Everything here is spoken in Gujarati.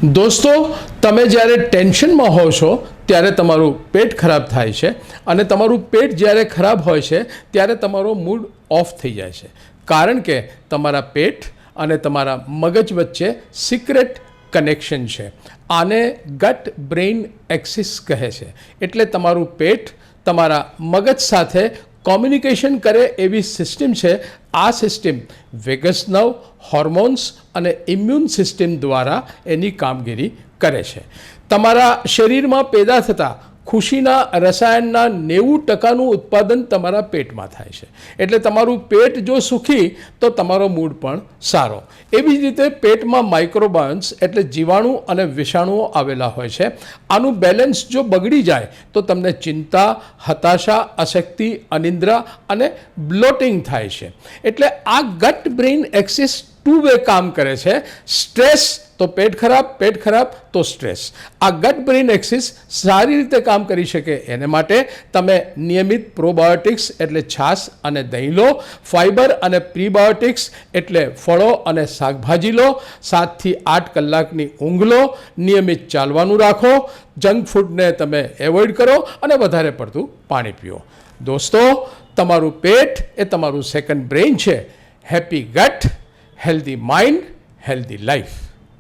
દોસ્તો, તમે જ્યારે ટેન્શનમાં હો છો ત્યારે તમારું પેટ ખરાબ થાય છે અને તમારું પેટ જ્યારે ખરાબ હોય છે ત્યારે તમારો મૂડ ઓફ થઈ જાય છે, કારણ કે તમારા પેટ અને તમારા મગજ વચ્ચે સિક્રેટ કનેક્શન છે. આને ગટ બ્રેઇન એક્સિસ કહે છે. એટલે તમારું પેટ તમારા મગજ સાથે કોમ્યુનિકેશન કરે એવી સિસ્ટમ છે. આ સિસ્ટમ વેગસ નર્વ, હોર્મોન્સ અને ઇમ્યુન સિસ્ટમ દ્વારા એની કામગીરી કરે છે. તમારા શરીરમાં પેદા થતા ખુશીના રસાયણના 90% ઉત્પાદન તમારા પેટમાં થાય છે. એટલે તમારું પેટ જો સુખી તો તમારો મૂડ પણ સારો. એવી જ રીતે પેટમાં માઇક્રોબાયોન્સ એટલે જીવાણુ અને વિષાણુઓ આવેલા હોય છે. આનું બેલેન્સ જો બગડી જાય તો તમને ચિંતા, હતાશા, અશક્તિ, અનિદ્રા અને બ્લોટિંગ થાય છે. એટલે આ ગટ બ્રેઇન એક્સિસ ટુ વે કામ કરે છે. સ્ટ્રેસ તો પેટ ખરાબ તો સ્ટ્રેસ. આ ગટ બ્રેઇન એક્સિસ સારી રીતે કામ કરી શકે એને માટે તમે નિયમિત પ્રોબાયોટિક્સ એટલે છાશ અને દહીં લો, ફાઇબર અને પ્રીબાયોટિક્સ એટલે ફળો અને શાકભાજી લો, 7 થી 8 કલાકની ઊંઘ લો, નિયમિત ચાલવાનું રાખો, જંક ફૂડને તમે એવોઇડ કરો અને વધારે પડતું પાણી પીઓ. દોસ્તો, તમારું પેટ એ તમારું સેકન્ડ બ્રેઇન છે. Happy gut, healthy mind, healthy life.